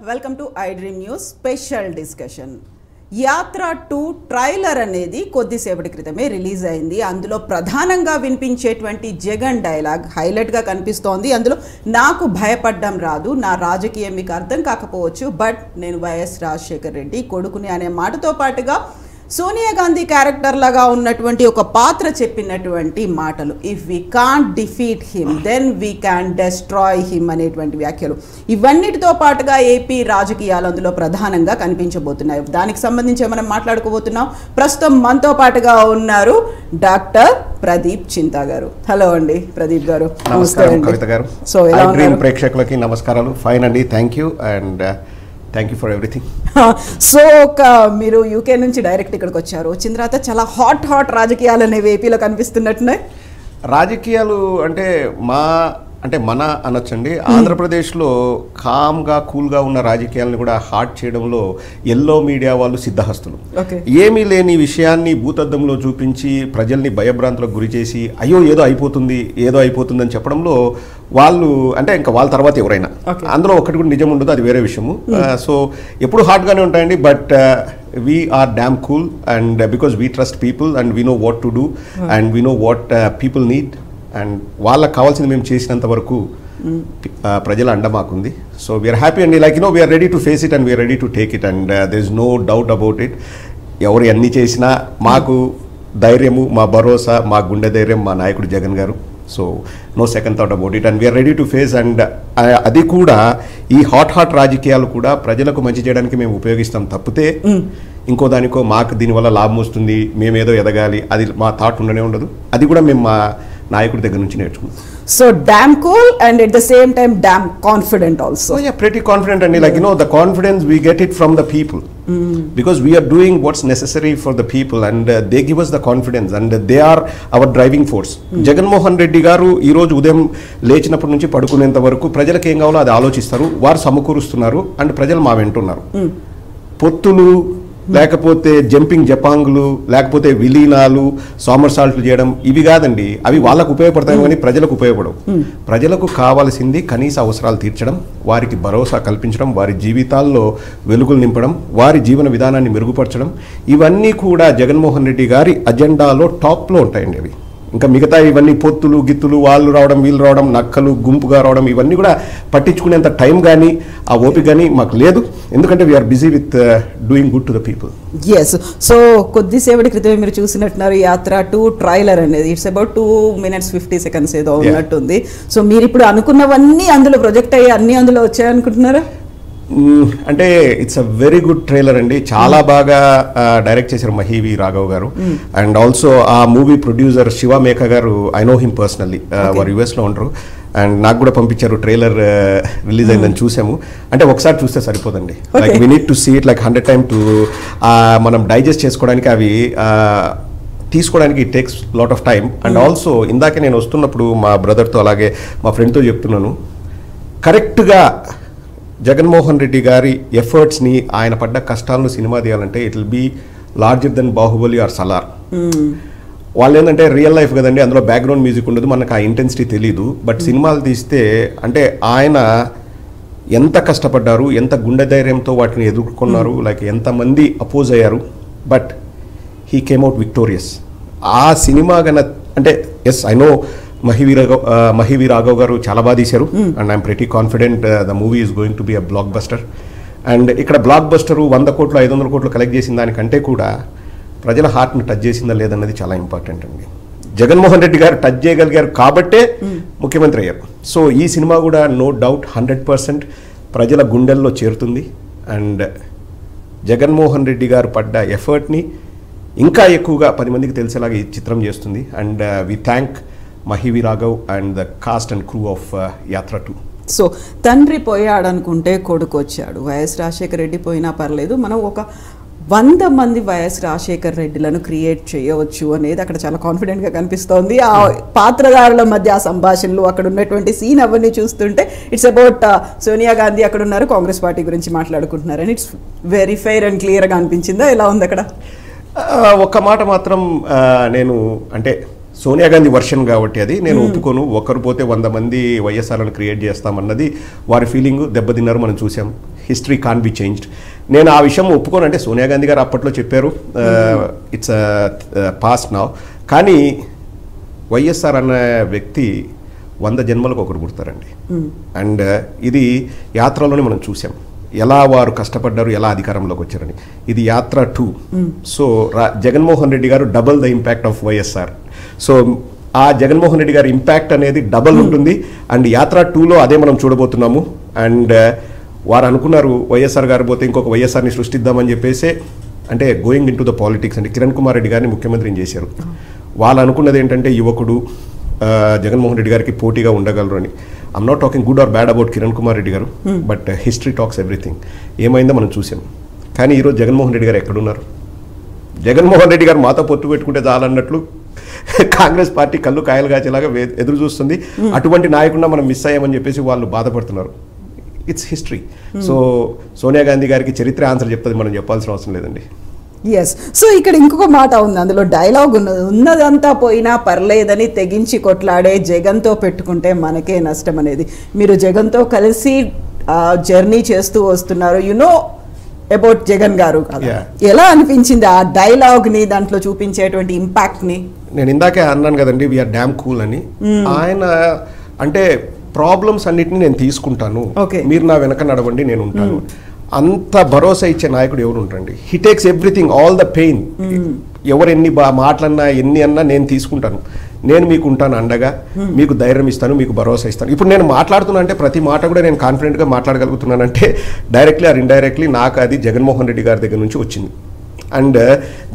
Welcome to I dream news special discussion. యాత్ర 2 trailer అనేది కొద్దిసేపటి క్రితమే రిలీజ్ అయింది. అందులో ప్రధానంగా వినిపించేటువంటి జగన్ డైలాగ్ హైలైట్గా కనిపిస్తోంది. అందులో నాకు భయపడ్డం రాదు, నా రాజకీయం మీకు అర్థం కాకపోవచ్చు, బట్ నేను వైఎస్ రాజశేఖర్ రెడ్డి కొడుకుని అనే మాటతో పాటుగా సోనియా గాంధీ క్యారెక్టర్ లాగా ఉన్నటువంటి ఒక పాత్ర చెప్పినటువంటి మాటలు, if we can't defeat him then we can destroy him అనేటువంటి వ్యాఖ్యలు, ఇవన్నిటితో పాటుగా ఏపీ రాజకీయాలు అందులో ప్రధానంగా కనిపించబోతున్నాయి. దానికి సంబంధించి మనం మాట్లాడుకోబోతున్నాం. ప్రస్తుతం మనతో పాటుగా ఉన్నారు డాక్టర్ ప్రదీప్ చింతా గారు. హలో అండి ప్రదీప్ గారు. నమస్కారం కవిత గారు. సో ప్రేక్షకులకి నమస్కారాలు. ఫైన్ అండి, thank you and thank you for everything. So మీరు యూకే నుంచి డైరెక్ట్ ఇక్కడికి వచ్చారు. వచ్చిన తర్వాత చాలా హాట్ రాజకీయాలు అనేవి ఏపీలో కనిపిస్తున్నట్టున్నాయి. రాజకీయాలు అంటే మన అనొచ్చండి. ఆంధ్రప్రదేశ్లో కామ్గా కూల్గా ఉన్న రాజకీయాలను కూడా హాట్ చేయడంలో ఎల్లో మీడియా వాళ్ళు సిద్ధహస్తులు. ఏమీ లేని విషయాన్ని భూతద్దంలో చూపించి ప్రజల్ని భయభ్రాంతులకు గురి చేసి అయ్యో ఏదో అయిపోతుంది అని చెప్పడంలో వాళ్ళు అంటే ఇంకా వాళ్ళ తర్వాత ఎవరైనా అందులో ఒకటి కూడా నిజం ఉండదు, అది వేరే విషయము. సో ఎప్పుడు హాట్గానే ఉంటాయండి, but we are damn cool and because we trust people and we know what to do and we know what people need and వాళ్ళకి కావాల్సింది మేము చేసినంత వరకు ప్రజల అండ మాకుంది. సో వీఆర్ హ్యాపీ అండి, like we are ready to face it and we are ready to take it and there is no doubt about it. ఎవరు ఎన్ని చేసినా మాకు ధైర్యము, మా భరోసా, మా గుండె ధైర్యం మా నాయకుడు Jagan garu. So no second thought about it and we are ready to face and అది కూడా ఈ హాట్ రాజకీయాలు కూడా ప్రజలకు మంచి చేయడానికి మేము ఉపయోగిస్తాం తప్పితే ఇంకో దానికో మాకు దీనివల్ల లాభం వస్తుంది, మేమేదో ఎదగాలి, అది మా థాట్ ఉండనే ఉండదు. అది కూడా మేము మా నాయకుడి దగ్గర నుంచి నేర్చుకున్నాం. So damn cool and at the same time damn confident also. Pretty confident and like the confidence we get it from the people because we are doing what's necessary for the people and they give us the confidence and they are our driving force. Jaganmohan Reddy గారు ఈ రోజు ఉదయం లేచినప్పటి నుంచి పడుకునేంత వరకు ప్రజలకు ఏం కావాలో అది ఆలోచిస్తారు, వారు సమకూరుస్తున్నారు అండ్ ప్రజలు మా వెంటున్నారు. పొత్తులు లేకపోతే జంపింగ్ జపాంగులు లేకపోతే విలీనాలు సామర్సాల్ట్లు చేయడం ఇవి కాదండి, అవి వాళ్ళకు ఉపయోగపడతాయి కానీ ప్రజలకు ఉపయోగపడవు. ప్రజలకు కావాల్సింది కనీస అవసరాలు తీర్చడం, వారికి భరోసా కల్పించడం, వారి జీవితాల్లో వెలుగులు నింపడం, వారి జీవన విధానాన్ని మెరుగుపరచడం, ఇవన్నీ కూడా జగన్మోహన్ రెడ్డి గారి అజెండాలో టాప్లో ఉంటాయండి. అవి ఇంకా మిగతా ఇవన్నీ పొత్తులు గిత్తులు వాళ్ళు రావడం వీళ్ళు రావడం నక్కలు గుంపుగా రావడం ఇవన్నీ కూడా పట్టించుకునేంత టైం కానీ ఆ ఓపిక కానీ మాకు లేదు, ఎందుకంటే we are busy with doing good to the people. Yes. So కొద్దిసేపటి క్రితమే మీరు చూసినట్టున్నారు యాత్ర 2 ట్రైలర్ అనేది. ఇట్స్ అబౌట్ 2 minutes 50 seconds ఏదో ఉన్నట్టుంది. సో మీరు ఇప్పుడు అనుకున్నవన్నీ అందులో ప్రొజెక్ట్ అయ్యి అన్ని అందులో వచ్చాయనుకుంటున్నారా? అంటే it's a very good trailer అండి, చాలా బాగా డైరెక్ట్ చేశారు మహీవి రాఘవ్ గారు అండ్ ఆల్సో ఆ మూవీ ప్రొడ్యూసర్ శివ మేక గారు. ఐ నో హిమ్ పర్సనల్లీ, వారు యుఎస్లో ఉండరు అండ్ నాకు కూడా పంపించారు. ట్రైలర్ రిలీజ్ అయిందని చూసాము. అంటే ఒకసారి చూస్తే సరిపోదండి, like we need to see it like 100 times to మనం డైజెస్ట్ చేసుకోవడానికి, అవి తీసుకోవడానికి it takes lot of time. And also ఇందాకే నేను వస్తున్నప్పుడు మా బ్రదర్తో అలాగే మా ఫ్రెండ్తో చెప్తున్నాను, కరెక్ట్గా జగన్మోహన్ రెడ్డి గారి ఎఫర్ట్స్ని, ఆయన పడ్డ కష్టాలను సినిమా తీయాలంటే it will be larger than Baahubali or Salaar. వాళ్ళు ఏంటంటే రియల్ లైఫ్ కదండి, అందులో బ్యాక్గ్రౌండ్ మ్యూజిక్ ఉండదు, మనకు ఆ ఇంటెన్సిటీ తెలీదు. బట్ సినిమాలు తీస్తే అంటే ఆయన ఎంత కష్టపడ్డారు, ఎంత గుండె ధైర్యంతో వాటిని ఎదుర్కొన్నారు, లైక్ ఎంతమంది అపోజ్ అయ్యారు, but he came out victorious. ఆ సినిమా అంటే yes I know Mahi V Raghav గారు చాలా బాగా తీశారు and I'm pretty confident the movie is going to be a blockbuster. And ఇక్కడ బ్లాక్ బస్టరు 100 కోట్లు 500 కోట్లు కలెక్ట్ చేసిన దానికంటే కూడా ప్రజల హార్ట్ని టచ్ చేసిందా లేదన్నది చాలా ఇంపార్టెంట్ అండి. జగన్మోహన్ రెడ్డి గారు టచ్ చేయగలిగారు కాబట్టే ముఖ్యమంత్రి అయ్యారు. సో ఈ సినిమా కూడా నో డౌట్ 100% ప్రజల గుండెల్లో చేరుతుంది అండ్ జగన్మోహన్ రెడ్డి గారు పడ్డ ఎఫర్ట్ని ఇంకా ఎక్కువగా 10 మందికి తెలిసేలాగా ఈ చిత్రం చేస్తుంది. And we thank Mahi V Raghav and the cast and crew of Yatra 2. So తండ్రి పోయాడనుకుంటే కొడుకు వచ్చాడు. వైఎస్ రాజశేఖర రెడ్డి పోయినా పర్లేదు, మనం ఒక 100 మంది వైఎస్ రాజశేఖర రెడ్డిలను క్రియేట్ చేయవచ్చు అనేది అక్కడ చాలా కాన్ఫిడెంట్గా కనిపిస్తోంది. ఆ పాత్రధారుల మధ్య ఆ సంభాషణలు, అక్కడ ఉన్నటువంటి సీన్ అవన్నీ చూస్తుంటే ఇట్స్ అబౌట్ సోనియా గాంధీ అక్కడ ఉన్నారు, కాంగ్రెస్ పార్టీ గురించి మాట్లాడుకుంటున్నారు అని ఇట్స్ వెరీ ఫెయిర్ అండ్ క్లియర్గా అనిపించిందా? ఎలా ఉంది అక్కడ? ఒక్క మాట మాత్రం నేను అంటే సోనియా గాంధీ వర్షన్ కాబట్టి అది నేను ఒప్పుకోను. ఒకరు పోతే 100 మంది వైఎస్ఆర్లను క్రియేట్ చేస్తామన్నది వారి ఫీలింగ్. దెబ్బతిన్నారు, మనం చూసాం. History can be changed. నేను ఆ విషయం ఒప్పుకోను. అంటే సోనియా గాంధీ గారు అప్పట్లో చెప్పారు, ఇట్స్ పాస్ట్ నౌ. కానీ వైఎస్ఆర్ అన్న వ్యక్తి 100 జన్మలకు ఒకరు పుడతారండి. అండ్ ఇది యాత్రలోనే మనం చూసాం ఎలా వారు కష్టపడ్డారు, ఎలా అధికారంలోకి వచ్చారని. ఇది యాత్ర 2. సో జగన్మోహన్ రెడ్డి గారు double the impact of YSR. So ఆ జగన్మోహన్ రెడ్డి గారి ఇంపాక్ట్ అనేది డబల్ ఉంటుంది. అండ్ యాత్ర 2లో అదే మనం చూడబోతున్నాము. అండ్ వారు అనుకున్నారు వైఎస్ఆర్ గారు పోతే ఇంకొక వైఎస్ఆర్ని సృష్టిద్దామని చెప్పేసి, అంటే going in to the politics అంటే కిరణ్ కుమార్ రెడ్డి గారిని ముఖ్యమంత్రిని చేశారు. వాళ్ళు అనుకున్నది ఏంటంటే యువకుడు జగన్మోహన్ రెడ్డి గారికి పోటీగా ఉండగలరు అని. I'm not talking good or bad about Kiran Kumar Reddy గారు, బట్ హిస్టరీ టాక్స్ ఎవ్రీథింగ్. ఏమైందో మనం చూసాం. కానీ ఈరోజు జగన్మోహన్ రెడ్డి గారు ఎక్కడున్నారు? జగన్మోహన్ రెడ్డి గారు మాతో పొత్తు పెట్టుకుంటే చాలన్నట్లు కాంగ్రెస్ పార్టీ కళ్ళు కాయలు కాచేలాగా ఎదురు చూస్తుంది. అటువంటి నాయకుడిని మనం మిస్ అయ్యామని చెప్పేసి వాళ్ళు బాధపడుతున్నారు. It's history. So Sonia Gandhi గారికి చరిత్ర ఆన్సర్ చెప్తుంది, మనం చెప్పాల్సిన అవసరం లేదండి. ఎస్. సో ఇక్కడ ఇంకొక మాట ఉంది, అందులో డైలాగ్ ఉన్నదంతా పోయినా పర్లేదని తెగించి కొట్లాడే జగన్తో పెట్టుకుంటే మనకే నష్టం అనేది. మీరు జగన్తో కలిసి జర్నీ చేస్తూ వస్తున్నారు. యునో అబౌట్ జగన్ గారు ఎలా అనిపించింది ఆ డైలాగ్ని, దాంట్లో చూపించేటువంటి ఇంపాక్ట్ని? నేను ఇందాకే అన్నాను కదండి, వీఆర్ డ్యామ్ కూల్ అని. ఆయన అంటే ప్రాబ్లమ్స్ అన్నిటిని నేను తీసుకుంటాను, మీరు నా వెనక నడవండి, నేను ఉంటాను. అంత భరోసా ఇచ్చే నాయకుడు ఎవరు ఉంటారండి? He takes everything, all the pain. ఎవరు ఎన్ని మాటలన్నా ఎన్ని అన్నా నేను తీసుకుంటాను, నేను మీకు ఉంటాను అండగా, మీకు ధైర్యం ఇస్తాను, మీకు భరోసా ఇస్తాను. ఇప్పుడు నేను మాట్లాడుతున్నా అంటే ప్రతి మాట కూడా నేను కాన్ఫిడెంట్గా మాట్లాడగలుగుతున్నానంటే డైరెక్ట్లీ ఆర్ ఇండైరెక్ట్లీ నాకు అది జగన్మోహన్ రెడ్డి గారి దగ్గర నుంచి వచ్చింది. అండ్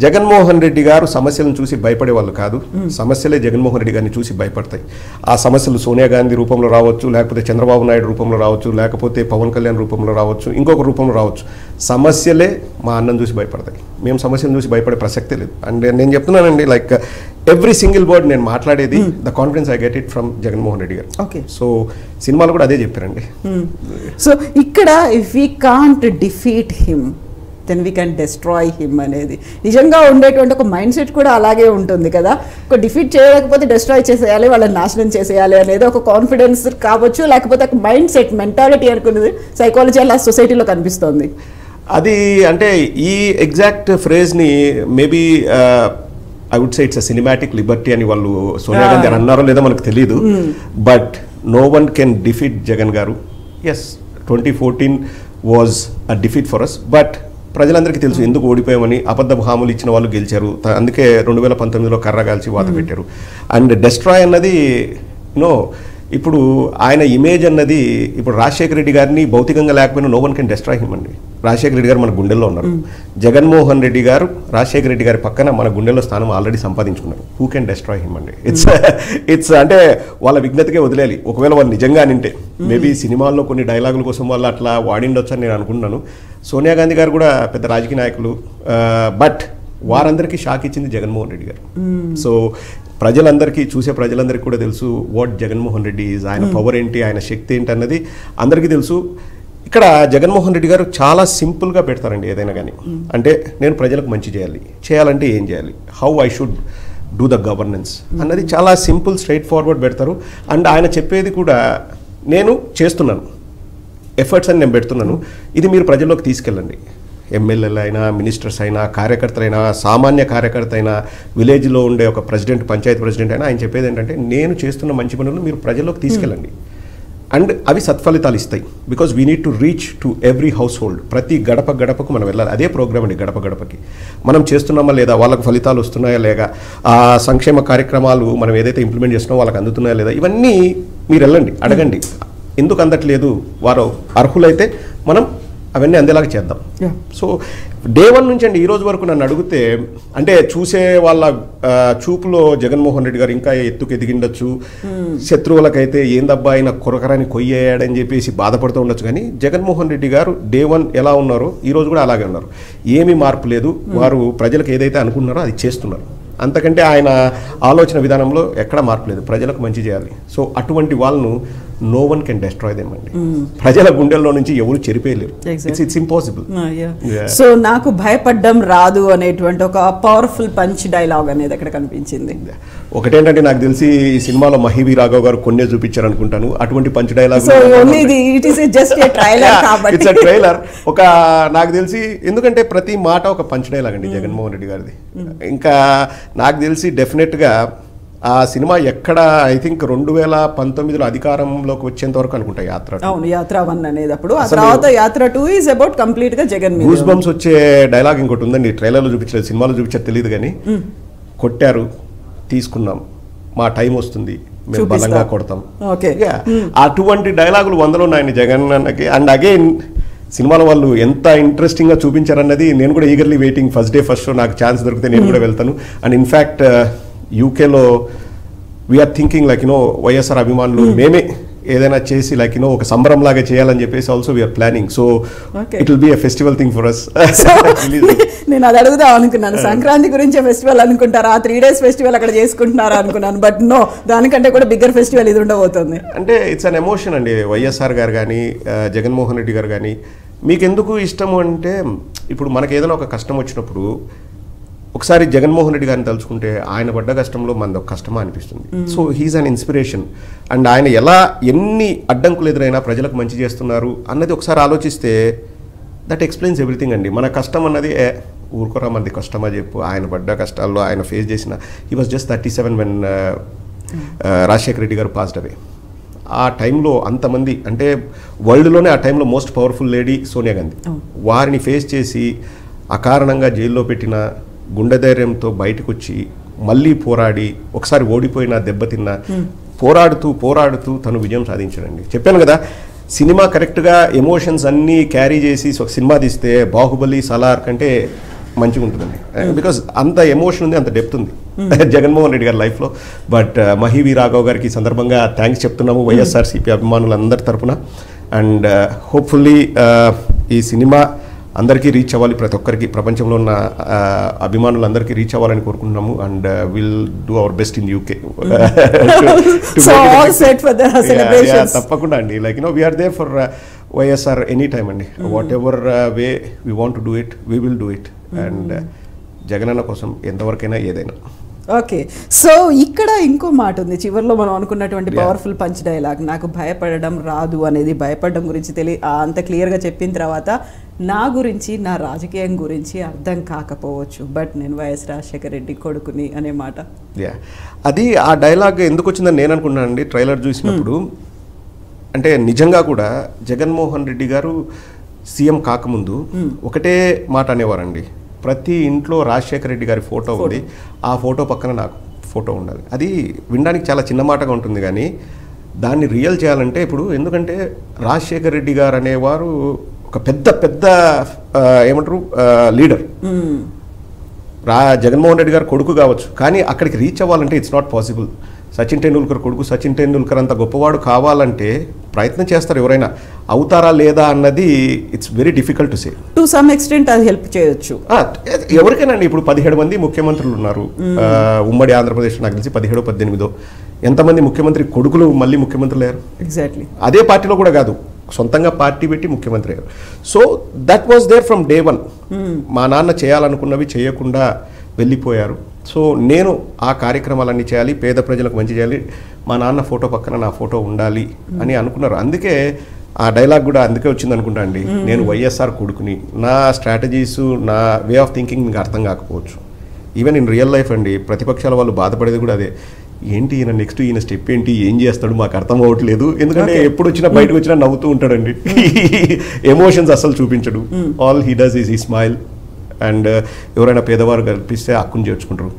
జగన్మోహన్ రెడ్డి గారు సమస్యలను చూసి భయపడే వాళ్ళు కాదు, సమస్యలే జగన్మోహన్ రెడ్డి గారిని చూసి భయపడతాయి. ఆ సమస్యలు సోనియా గాంధీ రూపంలో రావచ్చు, లేకపోతే చంద్రబాబు నాయుడు రూపంలో రావచ్చు, లేకపోతే పవన్ కళ్యాణ్ రూపంలో రావచ్చు, ఇంకొక రూపంలో రావచ్చు. సమస్యలే మా అన్నం చూసి భయపడతాయి. మేము సమస్యలను చూసి భయపడే ప్రసక్తే లేదు. అండ్ నేను చెప్తున్నానండి, లైక్ ఎవ్రీ సింగిల్ వర్డ్ నేను మాట్లాడేది the confidence I get it from Jaganmohan Reddy garu. So సినిమాలు కూడా అదే చెప్పారండి. సో ఇక్కడ if we can't defeat him then we can destroy him అనేది నిజంగా ఉండేటువంటి ఒక మైండ్ సెట్ కూడా అలాగే ఉంటుంది కదా. ఒక డిఫీట్ చేయలేకపోతే డెస్ట్రాయ్ చేసేయాలి, వాళ్ళని నాశనం చేసేయాలి అనేది ఒక కాన్ఫిడెన్స్ కావచ్చు, లేకపోతే ఒక మైండ్ సెట్ మెంటాలిటీ అనుకున్నది సైకాలజీ అలా సొసైటీలో కనిపిస్తుంది. అది అంటే ఈ ఎగ్జాక్ట్ ఫ్రేజ్ని maybe I would say it's a cinematic liberty అని వాళ్ళు సోనియా గాంధీ గారు అన్నారో లేదో మనకు తెలియదు. But no one can defeat Jagan గారు. Yes, 2014 was a defeat for us, but ప్రజలందరికీ తెలుసు ఎందుకు ఓడిపోయామని. అబద్ధ హామీలు ఇచ్చిన వాళ్ళు గెలిచారు, అందుకే 2019లో కర్రగాల్చి వాత పెట్టారు. అండ్ డెస్ట్రాయ్ అన్నది ఇప్పుడు ఆయన ఇమేజ్ అన్నది, ఇప్పుడు రాజశేఖర రెడ్డి గారిని భౌతికంగా లేకపోయినా no one can destroy him అండి. రాజశేఖర రెడ్డి గారు మన గుండెల్లో ఉన్నారు. జగన్మోహన్ రెడ్డి గారు రాజశేఖర రెడ్డి గారి పక్కన మన గుండెల్లో స్థానం ఆల్రెడీ సంపాదించుకున్నారు. హూ కెన్ డెస్ట్రాయ్ హిమ్ అండి? ఇట్స్ అంటే వాళ్ళ విజ్ఞతకే వదిలేయాలి. ఒకవేళ వాళ్ళు నిజంగా నింటే మేబీ సినిమాల్లో కొన్ని డైలాగుల కోసం వాళ్ళు అట్లా వాడిండొచ్చు అని నేను అనుకుంటున్నాను. సోనియా గాంధీ గారు కూడా పెద్ద రాజకీయ నాయకులు, బట్ వారందరికీ షాక్ ఇచ్చింది జగన్మోహన్ రెడ్డి గారు. సో ప్రజలందరికీ, చూసే ప్రజలందరికీ కూడా తెలుసు వాట్ జగన్మోహన్ రెడ్డి ఈజ్, ఆయన పవర్ ఏంటి, ఆయన శక్తి ఏంటి అన్నది అందరికీ తెలుసు. ఇక్కడ జగన్మోహన్ రెడ్డి గారు చాలా సింపుల్గా పెడతారండి ఏదైనా కానీ. అంటే నేను ప్రజలకు మంచి చేయాలంటే ఏం చేయాలి, how I should do the governance అన్నది చాలా సింపుల్ స్ట్రైట్ ఫార్వర్డ్ పెడతారు. అండ్ ఆయన చెప్పేది కూడా నేను చేస్తున్నాను, ఎఫర్ట్స్ అని నేను పెడుతున్నాను, ఇది మీరు ప్రజల్లోకి తీసుకెళ్ళండి. ఎమ్మెల్యేలు అయినా, మినిస్టర్స్ అయినా, కార్యకర్తలైనా, సామాన్య కార్యకర్త అయినా, విలేజ్లో ఉండే ఒక ప్రెసిడెంట్, పంచాయతీ ప్రెసిడెంట్ అయినా ఆయన చెప్పేది ఏంటంటే నేను చేస్తున్న మంచి పనులు మీరు ప్రజల్లోకి తీసుకెళ్ళండి. అండ్ అవి సత్ఫలితాలు ఇస్తాయి. Because we need to reach to every house hold. ప్రతి గడపకు మనం వెళ్ళాలి. అదే ప్రోగ్రామ్ అండి, గడపకి మనం చేస్తున్నామా లేదా, వాళ్ళకు ఫలితాలు వస్తున్నాయా లేక, ఆ సంక్షేమ కార్యక్రమాలు మనం ఏదైతే ఇంప్లిమెంట్ చేస్తున్నామో వాళ్ళకి అందుతున్నాయా లేదా, ఇవన్నీ మీరు వెళ్ళండి, అడగండి. ఎందుకు అందట్లేదు, వారు అర్హులైతే మనం అవన్నీ అందేలాగా చేద్దాం. సో డే 1 నుంచి అండి ఈ రోజు వరకు నన్ను అడిగితే, అంటే చూసే వాళ్ళ చూపులో జగన్మోహన్ రెడ్డి గారు ఇంకా ఎత్తుకు ఎదిగిండొచ్చు, శత్రువులకైతే ఏందబ్బా ఆయన కొరకరాని కొయ్యాడని చెప్పేసి బాధపడుతూ ఉండొచ్చు. కానీ జగన్మోహన్ రెడ్డి గారు డే 1 ఎలా ఉన్నారో ఈ రోజు కూడా అలాగే ఉన్నారు. ఏమీ మార్పు లేదు. వారు ప్రజలకు ఏదైతే అనుకున్నారో అది చేస్తున్నారు. అంతకంటే ఆయన ఆలోచన విధానంలో ఎక్కడ మార్పు లేదు. ప్రజలకు మంచి చేయాలి. సో అటువంటి వాళ్ళను no one can destroy them అండి. ప్రజల గుండెల్లో నుంచి ఎవరు చెరిపేయలేరు. It's impossible. సో నాకు భయపడ్డం రాదు అనేటువంటి ఒక పవర్ఫుల్ పంచ్ డైలాగ్ అనేది అక్కడ కనిపించింది. ఒకటేంటంటే నాకు తెలిసి ఈ సినిమాలో మహీవి రాఘవ్ గారు కొన్నే చూపించారు అనుకుంటాను. అటువంటి punch dialogue it's a trailer. ఒక నాకు తెలిసి ఎందుకంటే ప్రతి మాట ఒక పంచ్ డైలాగ్ అండి జగన్మోహన్ రెడ్డి గారిది. ఇంకా నాకు తెలిసి డెఫినెట్ గా ఆ సినిమా ఎక్కడ ఐ థింక్ 2019లో అధికారంలోకి వచ్చేంత వరకు అనుకుంటా యాత్ర. అవును, యాత్ర 1 అనేది అప్పుడు. ఆ తర్వాత యాత్ర 2 ఇస్ అబౌట్ కంప్లీట్ గా జగన్ మీద. గూస్ బంప్స్ వచ్చే డైలాగ్ ఇంకోటి ఉందండి, ట్రైలర్లో చూపించలేదు, సినిమాలో చూపించారు తెలియదు కానీ, కొట్టారు తీసుకున్నాం, మా టైం వస్తుంది మేము బలంగా కొడతాం. అటువంటి డైలాగులు 100లో ఉన్నాయండి జగన్ అన్నకి. అండ్ అగైన్ సినిమాలో వాళ్ళు ఎంత ఇంట్రెస్టింగ్ గా చూపించారన్నది నేను కూడా eagerly waiting. First day first show నాకు ఛాన్స్ దొరికితే నేను కూడా వెళ్తాను. అండ్ ఇన్ఫ్యాక్ట్ యూకేలో వీఆర్ థింకింగ్ లైక్ వైఎస్ఆర్ అభిమానులు మేమే ఏదైనా చేసి లైక్ ఒక సంబరం లాగా చేయాలని చెప్పేసి also we are planning. So it will be a festival thing for us. నేను అది అడుగుదాం అనుకున్నాను, సంక్రాంతి గురించే ఫెస్టివల్ అనుకుంటారా, 3 days ఫెస్టివల్ అక్కడ చేసుకుంటున్నారా అనుకున్నాను. బట్ నో, దానికంటే కూడా బిగ్గర్ ఫెస్టివల్ ఇది ఉండబోతుంది. అంటే ఇట్స్ అన్ ఎమోషన్ అండి. వైఎస్ఆర్ గారు కానీ జగన్మోహన్ రెడ్డి గారు కానీ మీకు ఎందుకు ఇష్టము అంటే, ఇప్పుడు మనకు ఏదైనా ఒక కష్టం వచ్చినప్పుడు ఒకసారి జగన్మోహన్ రెడ్డి గారిని తలుచుకుంటే ఆయన పడ్డ కష్టంలో మనది ఒక కష్టమా అనిపిస్తుంది. So he is an inspiration. And ఆయన ఎన్ని అడ్డంకులు ఎదురైనా ప్రజలకు మంచి చేస్తున్నారు అన్నది ఒకసారి ఆలోచిస్తే దట్ ఎక్స్ప్లెయిన్స్ ఎవ్రీథింగ్ అండి. మన కష్టం అన్నది ఊరుకోరా మనది కష్టమా చెప్పు. ఆయన పడ్డ కష్టాల్లో ఆయన ఫేస్ చేసిన, he was just 37 when Rajasekhara Reddy గారు పాస్డ్ అవే. ఆ టైంలో అంతమంది, అంటే వరల్డ్లోనే ఆ టైంలో most powerful lady Sonia Gandhi, వారిని ఫేస్ చేసి అకారణంగా జైల్లో పెట్టిన, గుండె ధైర్యంతో బయటకు వచ్చి మళ్ళీ పోరాడి ఒకసారి ఓడిపోయినా దెబ్బతిన్నా పోరాడుతూ తను విజయం సాధించాడండి. చెప్పాను కదా, సినిమా కరెక్ట్గా ఎమోషన్స్ అన్నీ క్యారీ చేసి ఒక సినిమా తీస్తే బాహుబలి, సలార్ కంటే మంచిగా ఉంటుందండి. బికాస్ అంత ఎమోషన్ ఉంది, అంత డెప్త్ ఉంది జగన్మోహన్ రెడ్డి గారి లైఫ్లో. బట్ మహీవి రాఘవ్ గారికి ఈ సందర్భంగా థ్యాంక్స్ చెప్తున్నాము వైఎస్ఆర్సీపీ అభిమానులందరి తరఫున. అండ్ హోప్ఫుల్లీ ఈ సినిమా అందరికీ రీచ్ అవ్వాలి, ప్రతి ఒక్కరికి, ప్రపంచంలో ఉన్న అభిమానులందరికీ రీచ్ అవ్వాలని కోరుకుంటున్నాము. And will do our best in UK. తప్పకుండా అండి, like we're there for YSR any time అండి. Whatever way we want to do it, we will do it. And Jaganna కోసం ఎంతవరకైనా ఏదైనా. ఓకే, సో ఇక్కడ ఇంకో మాట ఉంది చివరిలో మనం అనుకున్నటువంటి పవర్ఫుల్ పంచ్ డైలాగ్, నాకు భయపడడం రాదు అనేది. భయపడడం గురించి అంత క్లియర్గా చెప్పిన తర్వాత నా గురించి, నా రాజకీయం గురించి అర్థం కాకపోవచ్చు, బట్ నేను వైఎస్ రాజశేఖర రెడ్డి కొడుకుని అనే మాట. అది ఆ డైలాగ్ ఎందుకు వచ్చిందని నేను అనుకున్నాను అండి ట్రైలర్ చూసినప్పుడు. అంటే నిజంగా కూడా జగన్మోహన్ రెడ్డి గారు సీఎం కాకముందు ఒకటే మాట అనేవారండి, ప్రతి ఇంట్లో రాజశేఖర రెడ్డి గారి ఫోటో ఉంది, ఆ ఫోటో పక్కన నాకు ఫోటో ఉండాలి. అది వినడానికి చాలా చిన్న మాటగా ఉంటుంది కానీ దాన్ని రియల్ చేయాలంటే ఇప్పుడు, ఎందుకంటే రాజశేఖర రెడ్డి గారు అనేవారు ఒక పెద్ద ఏమంటారు లీడర్. జగన్మోహన్ రెడ్డి గారు కొడుకు కావచ్చు, కానీ అక్కడికి రీచ్ అవ్వాలంటే it's not possible. Sachin Tendulkar కొడుకు సచిన్ టెండూల్కర్ అంత గొప్పవాడు కావాలంటే ప్రయత్నం చేస్తారు, ఎవరైనా అవుతారా లేదా అన్నది it's very difficult to say. To some extent అది హెల్ప్ చేయొచ్చు ఎవరికైనా. ఇప్పుడు 17 మంది ముఖ్యమంత్రులు ఉన్నారు ఉమ్మడి ఆంధ్రప్రదేశ్. నాకు తెలిసి 17-18 ఎంతమంది ముఖ్యమంత్రి కొడుకులు మళ్ళీ ముఖ్యమంత్రులు అయ్యారు. ఎగ్జాక్ట్లీ అదే పార్టీలో కూడా కాదు, సొంతంగా పార్టీ పెట్టి ముఖ్యమంత్రి అయ్యారు. So that was there from day 1. మా నాన్న చేయాలనుకున్నవి చేయకుండా వెళ్ళిపోయారు. సో నేను ఆ కార్యక్రమాలన్నీ చేయాలి, పేద ప్రజలకు మంచి చేయాలి, మా నాన్న ఫోటో పక్కన నా ఫోటో ఉండాలి అని అనుకున్నారు. అందుకే ఆ డైలాగ్ కూడా అందుకే వచ్చింది అనుకుంటా అండి, నేను వైఎస్ఆర్ కొడుకుని. నా స్ట్రాటజీస్, నా వే ఆఫ్ థింకింగ్ మీకు అర్థం కాకపోవచ్చు. ఈవెన్ ఇన్ రియల్ లైఫ్ అండి, ప్రతిపక్షాల వాళ్ళు బాధపడేది కూడా అదే, ఏంటి ఈయన నెక్స్ట్ ఈయన స్టెప్ ఏంటి, ఏం చేస్తాడు మాకు అర్థం అవ్వట్లేదు. ఎందుకంటే ఎప్పుడు వచ్చినా బయటకు వచ్చినా నవ్వుతూ ఉంటాడండి, ఎమోషన్స్ అస్సలు చూపించడు. All he does is he smile. And ఎవరైనా పేదవారు కల్పిస్తే హక్కును చేర్చుకుంటారు.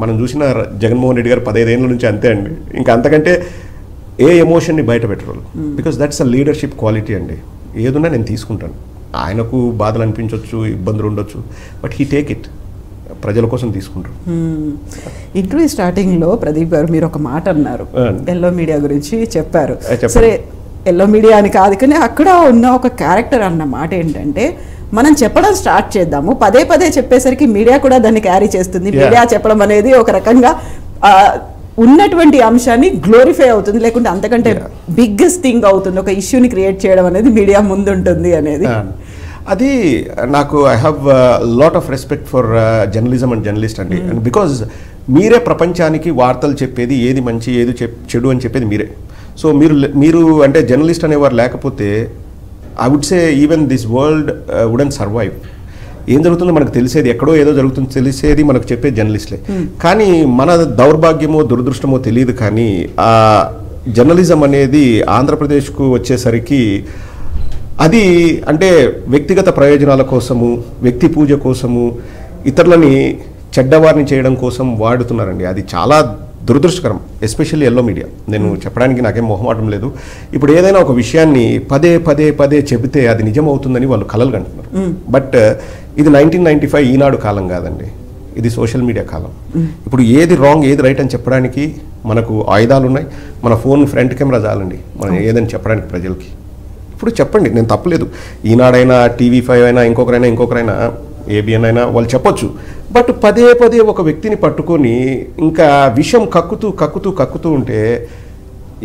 మనం చూసిన జగన్మోహన్ రెడ్డి గారు 15 ఏళ్ళ నుంచి అంతే అండి, ఇంకా అంతకంటే ఏ ఎమోషన్ని బయట పెట్టరు. Because that's a leadership quality అండి. ఏదున్నా నేను తీసుకుంటాను. ఆయనకు బాధలు అనిపించవచ్చు, ఇబ్బందులు ఉండొచ్చు, బట్ హీ టేక్ ఇట్, ప్రజల కోసం తీసుకుంటారు. ఇంటర్వ్యూ స్టార్టింగ్లో ప్రదీప్ గారు మీరు ఒక మాట అన్నారు, ఎల్లో మీడియా గురించి చెప్పారు. సరే, ఎల్లో మీడియా అని కాదు కానీ అక్కడ ఉన్న ఒక క్యారెక్టర్ అన్న మాట ఏంటంటే, మనం చెప్పడం స్టార్ట్ చేద్దాము, పదే చెప్పేసరికి మీడియా కూడా దాన్ని క్యారీ చేస్తుంది. మీడియా చెప్పడం అనేది ఒక రకంగా ఉన్నటువంటి అంశాన్ని గ్లోరిఫై అవుతుంది, లేకుంటే అంతకంటే బిగ్గెస్ట్ థింగ్ అవుతుంది ఒక ఇష్యూని క్రియేట్ చేయడం అనేది మీడియా ముందు ఉంటుంది అనేది. అది నాకు I have lot of respect for journalism and journalist అండి. అండ్ బికాజ్ మీరే ప్రపంచానికి వార్తలు చెప్పేది, ఏది మంచి ఏది చెడు అని చెప్పేది మీరే. సో మీరు అంటే జర్నలిస్ట్ అనేవారు లేకపోతే I would say even this world wouldn't survive. ఏం జరుగుతుందో మనకు తెలిసేది, ఎక్కడో ఏదో జరుగుతుందో తెలిసేది మనకు చెప్పే జర్నలిస్ట్లే. కానీ మన దౌర్భాగ్యమో దురదృష్టమో తెలియదు, కానీ ఆ జర్నలిజం అనేది ఆంధ్రప్రదేశ్కు వచ్చేసరికి అది అంటే వ్యక్తిగత ప్రయోజనాల కోసము, వ్యక్తి పూజ కోసము, ఇతరులని చెడ్డవారిని చేయడం కోసం వాడుతున్నారండి. అది చాలా దురదృష్టకరం, ఎస్పెషల్లీ ఎల్లో మీడియా. నేను చెప్పడానికి నాకేం మొహమాటం లేదు. ఇప్పుడు ఏదైనా ఒక విషయాన్ని పదే పదే పదే చెబితే అది నిజం అవుతుందని వాళ్ళు కలలు కంటున్నారు. బట్ ఇది 1995 ఈనాడు కాలం కాదండి, ఇది సోషల్ మీడియా కాలం. ఇప్పుడు ఏది రాంగ్ ఏది రైట్ అని చెప్పడానికి మనకు ఆయుధాలు ఉన్నాయి. మన ఫోన్ ఫ్రంట్ కెమెరా చాలండి మనం ఏదని చెప్పడానికి ప్రజలకి. ఇప్పుడు చెప్పండి, నేను తప్పలేదు. ఈనాడైనా, TV5 అయినా, ఇంకొకరైనా ABN అయినా వాళ్ళు చెప్పొచ్చు. బట్ పదే పదే ఒక వ్యక్తిని పట్టుకొని ఇంకా విషయం కక్కుతూ ఉంటే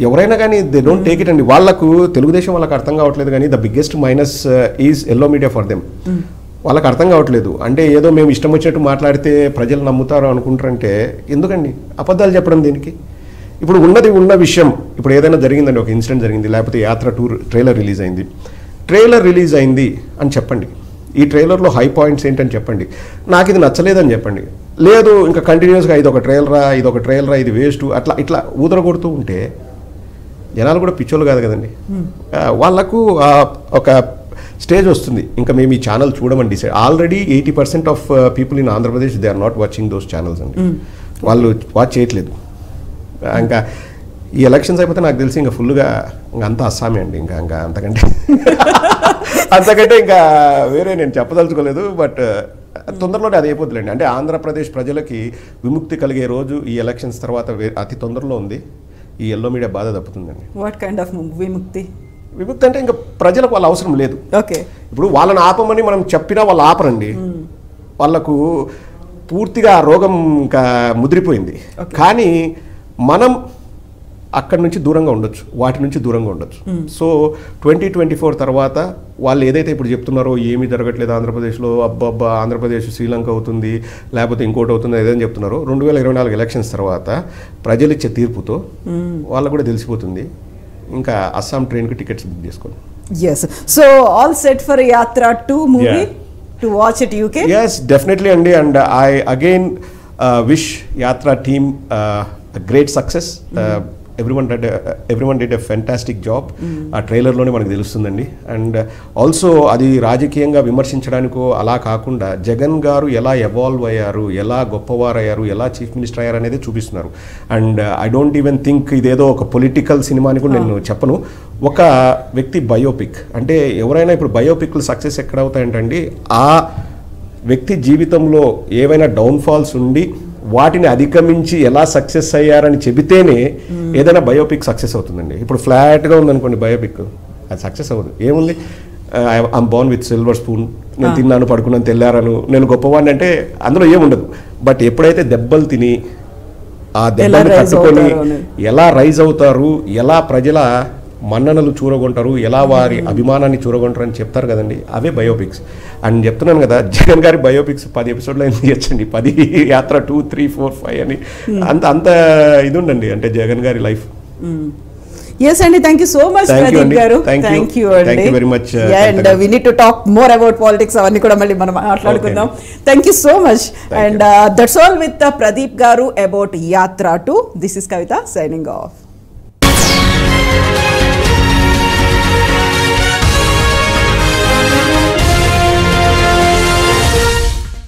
ఎవరైనా కానీ దే డోంట్ టేక్ ఇట్ అండి. వాళ్ళకు తెలుగుదేశం వాళ్ళకి అర్థం కావట్లేదు, కానీ the biggest minus is yellow media for them. వాళ్ళకి అర్థం కావట్లేదు. అంటే ఏదో మేము ఇష్టం వచ్చినట్టు మాట్లాడితే ప్రజలు నమ్ముతారు అనుకుంటారంటే ఎందుకండి అబద్ధాలు చెప్పడం దీనికి? ఇప్పుడు ఉన్న విషయం, ఇప్పుడు ఏదైనా జరిగిందండి, ఒక ఇన్సిడెంట్ జరిగింది, లేకపోతే యాత్ర 2 ట్రైలర్ రిలీజ్ అయింది అని చెప్పండి. ఈ ట్రైలర్లో హై పాయింట్స్ ఏంటని చెప్పండి. నాకు ఇది నచ్చలేదని చెప్పండి. లేదు ఇంకా కంటిన్యూస్గా ఇదొక ట్రైలరా ఇది వేస్ట్ ఇట్లా ఊదరగొడుతూ ఉంటే జనాలు కూడా పిచ్చోళ్ళు కాదు కదండి. వాళ్ళకు ఒక స్టేజ్ వస్తుంది, ఇంకా మేము ఈ ఛానల్ చూడమని decide. Already 80% of people in Andhra Pradesh they are not watching those channels అండి. వాళ్ళు వాచ్ చేయట్లేదు. ఇంకా ఈ ఎలక్షన్స్ అయిపోతే నాకు తెలిసి ఇంకా ఫుల్గా ఇంకా అంతా అస్సామే అండి. ఇంకా అంతకంటే ఇంకా వేరే నేను చెప్పదలుచుకోలేదు. బట్ తొందరలోనే అది అయిపోతుందండి. అంటే ఆంధ్రప్రదేశ్ ప్రజలకి విముక్తి కలిగే రోజు ఈ ఎలక్షన్స్ తర్వాత అతి తొందరలో ఉంది. ఈ ఎల్లో మీడియా బాధ తప్పుతుందండి. వాట్ కైండ్ ఆఫ్ విముక్తి అంటే ఇంకా ప్రజలకు వాళ్ళ అవసరం లేదు. ఓకే, ఇప్పుడు వాళ్ళని ఆపమని మనం చెప్పినా వాళ్ళు ఆపరండి. వాళ్ళకు పూర్తిగా రోగం ఇంకా ముదిరిపోయింది. కానీ మనం అక్కడి నుంచి దూరంగా ఉండొచ్చు, వాటి నుంచి దూరంగా ఉండొచ్చు. సో 2024 తర్వాత వాళ్ళు ఏదైతే ఇప్పుడు చెప్తున్నారో ఏమీ జరగట్లేదు ఆంధ్రప్రదేశ్లో, అబ్బబ్బా ఆంధ్రప్రదేశ్ శ్రీలంక అవుతుంది లేకపోతే ఇంకోటి అవుతుంది ఏదైనా చెప్తున్నారో, 2024 ఎలక్షన్స్ తర్వాత ప్రజలు ఇచ్చే తీర్పుతో వాళ్ళకు కూడా తెలిసిపోతుంది. ఇంకా అస్సాం ట్రైన్కి టికెట్స్ బుక్ చేసుకోండి. Yes, so all set for Yatra 2 movie to watch it UK? Yes, definitely అండి. And I again wish Yatra team a great success. Everyone did a fantastic job. ఆ ట్రైలర్లోనే మనకు తెలుస్తుందండి. అండ్ ఆల్సో అది రాజకీయంగా విమర్శించడానికో అలా కాకుండా జగన్ గారు ఎలా ఎవాల్వ్ అయ్యారు, ఎలా గొప్పవారయ్యారు, ఎలా చీఫ్ మినిస్టర్ అయ్యారు అనేది చూపిస్తున్నారు. And I don't even think ఇదేదో ఒక పొలిటికల్ సినిమా అని కూడా నేను చెప్పను. ఒక వ్యక్తి బయోపిక్ అంటే ఎవరైనా ఇప్పుడు బయోపిక్లు సక్సెస్ ఎక్కడ అవుతాయంటండి, ఆ వ్యక్తి జీవితంలో ఏవైనా డౌన్ఫాల్స్ ఉండి వాటిని అధిగమించి ఎలా సక్సెస్ అయ్యారని చెబితేనే ఏదైనా బయోపిక్ సక్సెస్ అవుతుందండి. ఇప్పుడు ఫ్లాట్గా ఉందనుకోండి బయోపిక్, అది సక్సెస్ అవ్వదు. ఏముంది, I'm Born with silver spoon, నేను తిన్నాను పడుకున్నాను తెల్లారాను నేను గొప్పవాడిని అంటే అందులో ఏముండదు. బట్ ఎప్పుడైతే దెబ్బలు తిని ఆ దెబ్బలు కట్టుకొని ఎలా రైజ్ అవుతారు, ఎలా ప్రజల మన్ననలు చూరగొంటారు, ఎలా వారి అభిమానాన్ని చూరగొంటారు అని చెప్తారు కదండి, అవే బయోపిక్స్. అండ్ చెప్తున్నాను కదా, జగన్ గారి బయోపిక్స్ 10 ఎపిసోడ్లో ఎందుకు ఇచ్చండి, 10 యాత్ర 2, 3, 4, 5 అని అంత ఇది ఉండండి అంటే జగన్ గారి life. Yes, Andy, thank you so much, Pradeep garu. Thank you very much. And we need to talk more about politics. Avanni kuda malli manam maatladukundam. Thank you so much. And that's all with Pradeep garu about Yatra 2. This is Kavita signing off.